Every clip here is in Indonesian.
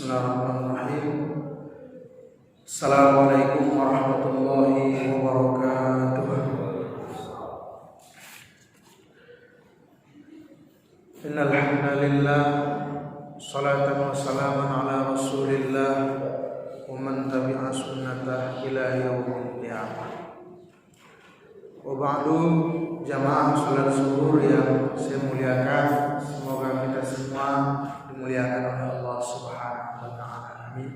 Bismillahirrahmanirrahim. Assalamualaikum warahmatullahi wabarakatuh. Innal hamdalillah, salatan wa salaman ala Rasulillah wa man tabi'a sunnatah ila yaumil qiyamah. Wa ba'du, jamaah salat zuhur yang saya muliakan, semoga kita semua dimuliakan oleh Allah Subhanahu wa taala. Amin.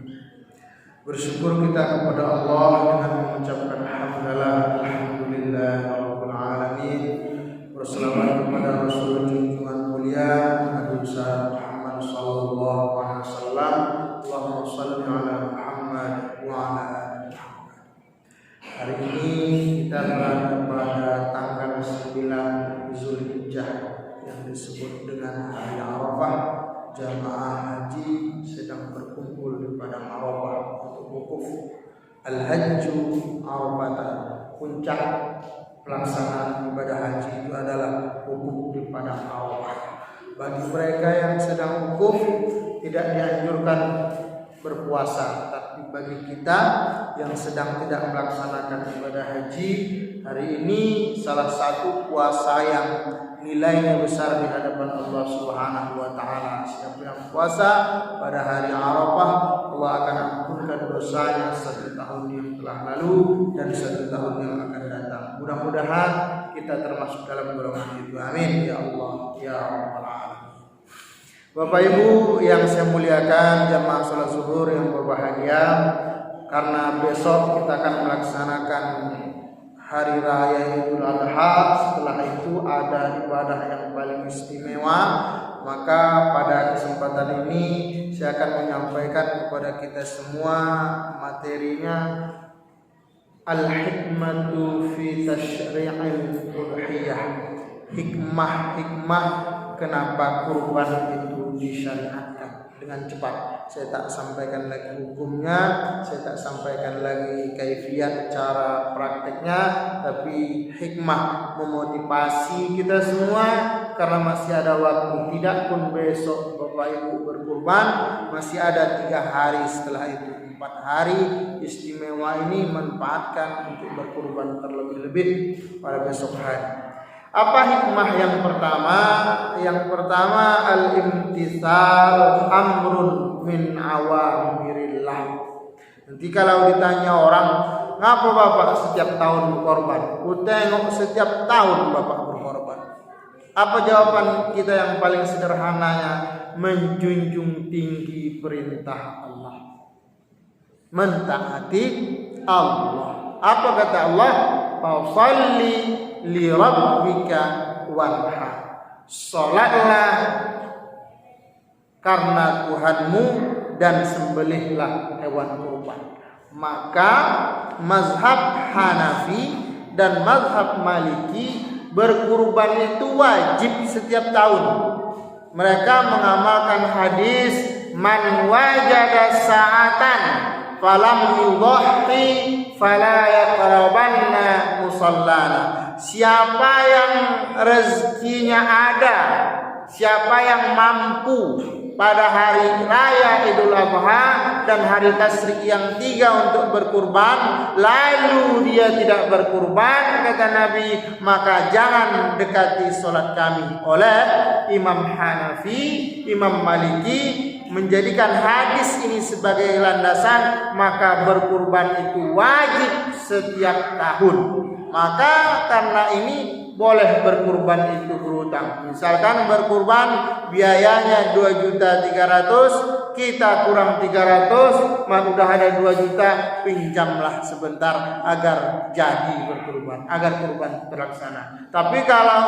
Bersyukur kita kepada Allah dengan mengucapkan hamdalah, alhamdulillah rabbil alamin. Wassalatu kepada Rasul junjungan mulia Nabi besar Muhammad sallallahu alaihi wasallam. Allahumma shalli ala Muhammad wa ala ali Muhammad. Hari ini kita berada pada tanggal 9 Zulhijjah yang disebut dengan hari Arafah. Jamaah haji sedang berkumpul di padang Arafah untuk wukuf. Al-Hajju Arafah, puncak pelaksanaan ibadah haji itu adalah wukuf di padang Arafah. Bagi mereka yang sedang wukuf tidak dianjurkan berpuasa, tapi bagi kita yang sedang tidak melaksanakan ibadah haji, hari ini salah satu puasa yang nilainya besar di hadapan Allah Subhanahu wa taala. Siapa yang puasa pada hari Arafah, Allah akan ampunkan dosanya 1 tahun yang telah lalu dan 1 tahun yang akan datang. Mudah-mudahan kita termasuk dalam golongan itu. Amin ya Allah ya rabbal alamin. Bapak Ibu yang saya muliakan, jamaah salat zuhur yang berbahagia, karena besok kita akan melaksanakan Hari Raya Idul Adha. Setelah itu ada ibadah yang paling istimewa. Maka pada kesempatan ini saya akan menyampaikan kepada kita semua materinya, Al-Hikmatu fi Tashri'il Udhiyah. Hikmah kenapa kurban itu disyariatkan dengan cepat. Saya tak sampaikan lagi hukumnya, saya tak sampaikan lagi kaifiat cara prakteknya, tapi hikmah memotivasi kita semua karena masih ada waktu. Tidak pun besok Bapak Ibu berkurban, masih ada 3 hari setelah itu. 4 hari istimewa ini manfaatkan untuk berkurban terlebih-lebih pada besok hari. Apa hikmah yang pertama? Yang pertama, al-imtithal amrun min awamirillah. Nanti kalau ditanya orang, ngapa Bapak setiap tahun berkorban? Ku tengok setiap tahun Bapak berkorban. Apa jawaban kita yang paling sederhananya? Menjunjung tinggi perintah Allah, mentaati Allah. Apa kata Allah? Fasholli li rabbika wanhar. Salatlah karena Tuhanmu dan sembelihlah hewan kurban. Maka mazhab Hanafi dan mazhab Maliki berkurban itu wajib setiap tahun. Mereka mengamalkan hadis man wajada sa'atan falam yudhhi fala yaqrabanna musallana. Siapa yang rezekinya ada, siapa yang mampu pada hari raya Idul Adha dan hari tasyrik yang 3 untuk berkurban, lalu dia tidak berkurban, kata Nabi, maka jangan dekati solat kami. Oleh Imam Hanafi, Imam Maliki menjadikan hadis ini sebagai landasan, maka berkurban itu wajib setiap tahun. Maka karena ini boleh berkurban itu berhutang. Misalkan berkurban biayanya 2.300.000, kita kurang 300, maka udah ada 2 juta, pinjamlah sebentar agar jadi berkurban, agar kurban terlaksana. Tapi kalau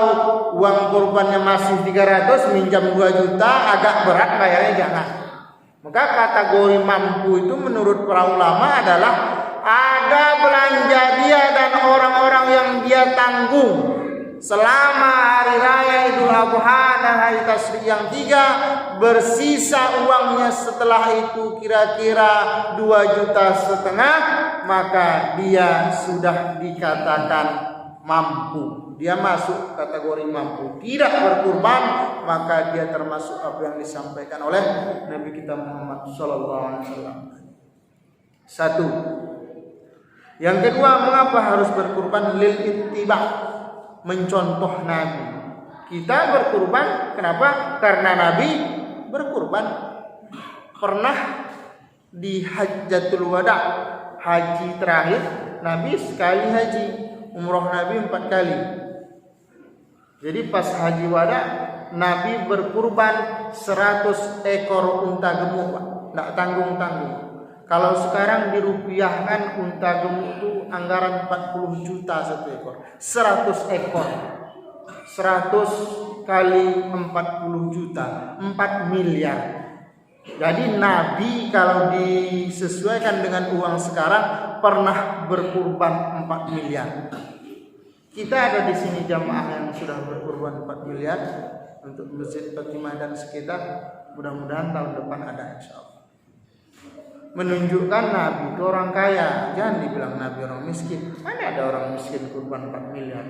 uang kurbannya masih 300, minjam 2 juta, agak berat bayarnya, jangan. Maka kategori mampu itu menurut para ulama adalah ada belanja dia dan orang-orang yang dia tanggung selama hari raya Idul Adha dan hari tasyrik yang 3, bersisa uangnya setelah itu kira-kira 2,5 juta, maka dia sudah dikatakan mampu, dia masuk kategori mampu, tidak berkurban, maka dia termasuk apa yang disampaikan oleh Nabi kita Muhammad sallallahu alaihi wasallam. Satu. Yang kedua, mengapa harus berkurban? Lil ittiba, mencontoh Nabi. Kita berkurban kenapa? Karena Nabi berkurban. Pernah di Hajjatul Wada, haji terakhir, Nabi sekali haji, umroh Nabi 4 kali. Jadi pas haji wada, Nabi berkurban 100 ekor unta gemuk, Pak. Nggak tanggung-tanggung. Kalau sekarang dirupiahkan unta gemuk itu anggaran 40 juta satu ekor. 100 ekor. 100 kali 40 juta, 4 miliar. Jadi Nabi kalau disesuaikan dengan uang sekarang pernah berkurban 4 miliar. Kita ada di sini jamaah yang sudah berkurban 4 miliar untuk Masjid Fatimah dan sekitar. Mudah-mudahan tahun depan ada, insyaallah. Menunjukkan Nabi itu orang kaya, jangan dibilang Nabi orang miskin. Mana ada orang miskin kurban 4 miliar?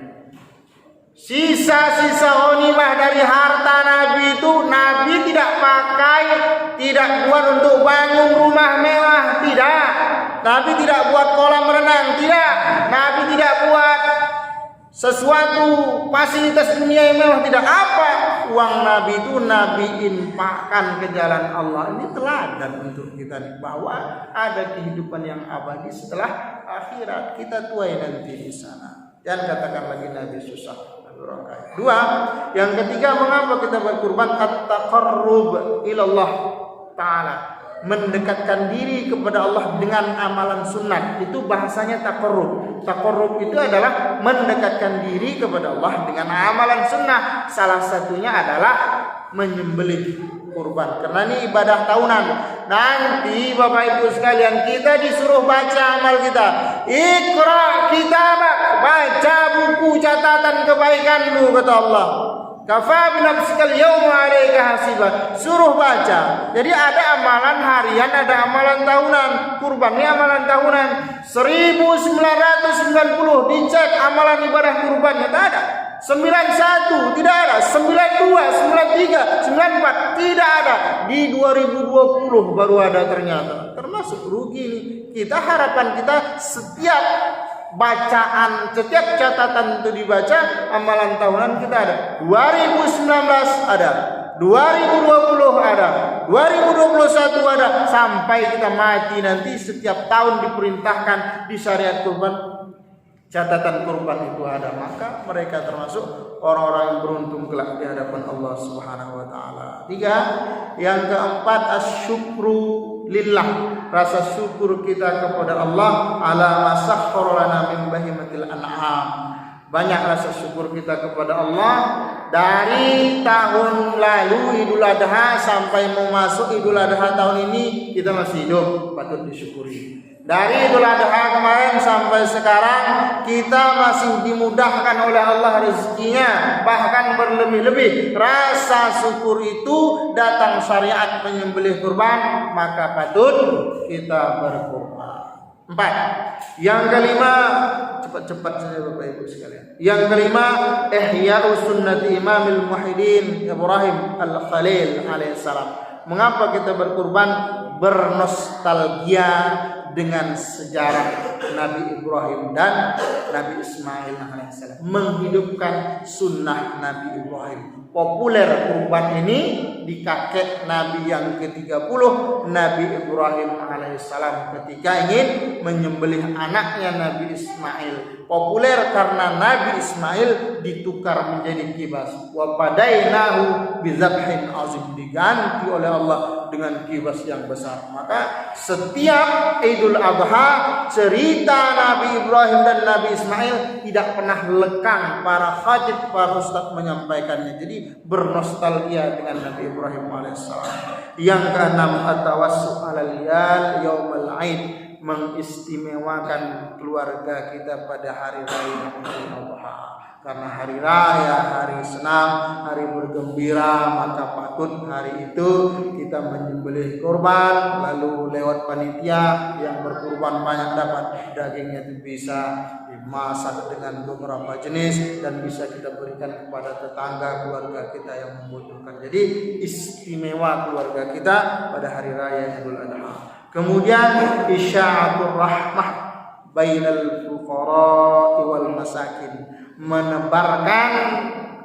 Sisa-sisa ghanimah dari harta Nabi itu Nabi tidak pakai, tidak buat untuk bangun rumah mewah, tidak. Nabi tidak buat kolam renang, tidak. Nabi tidak buat sesuatu fasilitas dunia yang mewah, tidak. Apa uang Nabi itu Nabi infakkan ke jalan Allah. Ini teladan untuk kita bahwa ada kehidupan yang abadi setelah akhirat. Kita tuai nanti di sana. Jangan katakan lagi Nabi susah, Nabi orang kaya. Dua, yang ketiga, mengapa kita berkurban? At-taqarrub ilallah ta'ala, mendekatkan diri kepada Allah dengan amalan sunat. Itu bahasanya taqarrub. Taqarrub itu adalah mendekatkan diri kepada Allah dengan amalan sunnah. Salah satunya adalah menyembelih kurban. Karena ini ibadah tahunan. Nanti Bapak Ibu sekalian, kita disuruh baca amal kita. Iqra kitabak, baca buku catatan kebaikanmu, kata Allah. Kafa binafsikal yawma 'alaika hasiba. Suruh baca. Jadi ada amalan harian, ada amalan tahunan. Kurban ini amalan tahunan. 1990 dicek amalan ibadah kurbannya, tidak ada. 91 tidak ada. 92, 93, 94 tidak ada. Di 2020 baru ada ternyata. Termasuk rugi nih. Kita harapan kita setiap bacaan, setiap catatan itu dibaca, amalan tahunan kita ada. 2019 ada, 2020 ada, 2021 ada, sampai kita mati nanti setiap tahun diperintahkan di syariat kurban, catatan kurban itu ada. Maka mereka termasuk orang-orang yang beruntung kelak di hadapan Allah Subhanahu wa taala. Tiga, yang keempat, asyukru lillah, rasa syukur kita kepada Allah ala masakhkhara lana min bahimatil an'am. Banyak rasa syukur kita kepada Allah dari tahun lalu Idul Adha sampai mau masuk Idul Adha tahun ini kita masih hidup, patut disyukuri. Dari Idul Adha kemarin sampai sekarang kita masih dimudahkan oleh Allah rezekinya, bahkan berlebih-lebih. Rasa syukur itu datang syariat menyembelih kurban, maka patut kita berkurban. 4. Yang kelima, cepat-cepat saja Bapak Ibu sekalian. Yang kelima, ihya'us sunnati Imamil Muwahhidin Ibrahim Al-Khalil alaihissalam. Mengapa kita berkurban? Bernostalgia dengan sejarah Nabi Ibrahim dan Nabi Ismail alaihissalam, menghidupkan sunnah Nabi Ibrahim. Populer kurban ini di kakek Nabi yang ke-30, Nabi Ibrahim alaihissalam, ketika ingin menyembelih anaknya Nabi Ismail. Populer karena Nabi Ismail ditukar menjadi kibas. Wa padainahu bizabhin azim, diganti oleh Allah dengan kibas yang besar. Maka setiap Idul Adha cerita Nabi Ibrahim dan Nabi Ismail tidak pernah lekang. Para khatib, para ustaz menyampaikannya. Jadi bernostalgia dengan Nabi Ibrahim alaihissalam. Yang keenam, at-tawassu 'alal liyal yaumal 'aid, mengistimewakan keluarga kita pada hari raya Idul Adha. Karena hari raya, hari senang, hari bergembira, maka patut hari itu kita menyembelih kurban, lalu lewat panitia yang berkurban banyak dapat dagingnya itu bisa dimasak dengan beberapa jenis dan bisa kita berikan kepada tetangga keluarga kita yang membutuhkan. Jadi istimewa keluarga kita pada hari raya Idul Adha. Kemudian isya'atur rahmah bainal fuqara wal masakin, menebarkan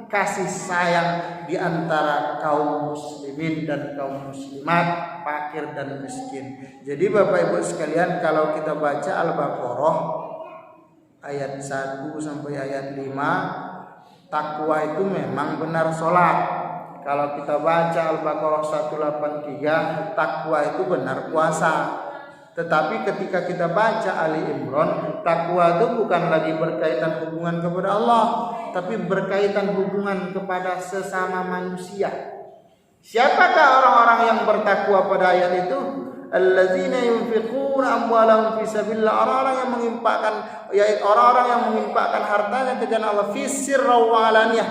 kasih sayang di antara kaum muslimin dan kaum muslimat, fakir dan miskin. Jadi Bapak Ibu sekalian, kalau kita baca Al-Baqarah ayat 1 sampai ayat 5, takwa itu memang benar sholat. Kalau kita baca Al-Baqarah 183, takwa itu benar puasa. Tetapi ketika kita baca Ali Imran, takwa itu bukan lagi berkaitan hubungan kepada Allah, tapi berkaitan hubungan kepada sesama manusia. Siapakah orang-orang yang bertakwa pada ayat itu? Allazina yunfiquna amwalahum fi sabilillah, orang-orang yang menginfakkan, yaitu orang-orang yang menginfakkan hartanya ke jalan Allah fi sirra wa alaniyah,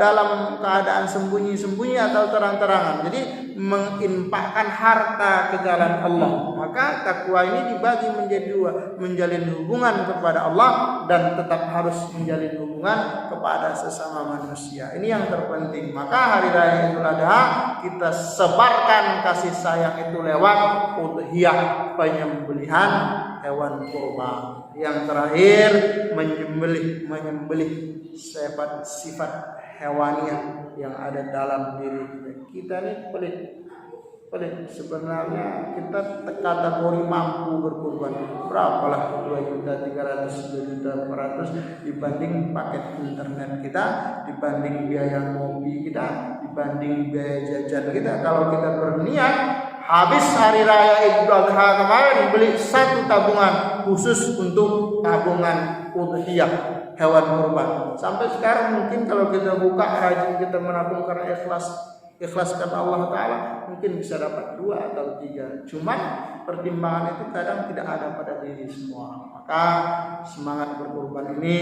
dalam keadaan sembunyi-sembunyi atau terang-terangan. Jadi menginfakkan harta ke jalan Allah. Maka takwa ini dibagi menjadi dua, menjalin hubungan kepada Allah dan tetap harus menjalin hubungan kepada sesama manusia. Ini yang terpenting. Maka hari raya Idul Adha kita sebarkan kasih sayang itu lewat udhiyah, penyembelihan hewan kurban. Yang terakhir menyembelih sifat hewaniah yang ada dalam diri kita. Kita ini pelit. Sebenarnya kita kategori mampu berkurban. Berapalah 2.300.000, 2.400.000 dibanding paket internet kita, dibanding biaya mobil kita, dibanding biaya jajan kita. Kalau kita berniat habis hari raya Idul Adha kemarin beli satu tabungan khusus untuk tabungan udhiyah hewan kurban. Sampai sekarang mungkin kalau kita buka rajin, kita menabung karena ikhlas karena Allah Ta'ala, mungkin bisa dapat 2 atau 3. Cuman pertimbangan itu kadang tidak ada pada diri semua. Maka semangat berkurban ini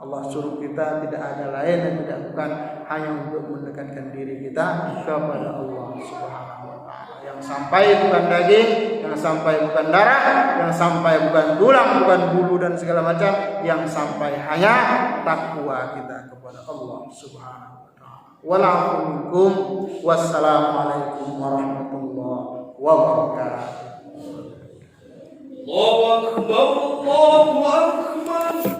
Allah suruh kita tidak ada lain dan tidak bukan hanya untuk mendekatkan diri kita kepada Allah Subhanahu wa Ta'ala. Yang sampai bukan daging, yang sampai bukan darah, yang sampai bukan tulang, bukan bulu dan segala macam, yang sampai hanya takwa kita kepada Allah Subhanahu wa Ta'ala. Wa'alaikum minkum, wassalamualaikum warahmatullahi wabarakatuh. Allahu Akbar, Allahu Akbar.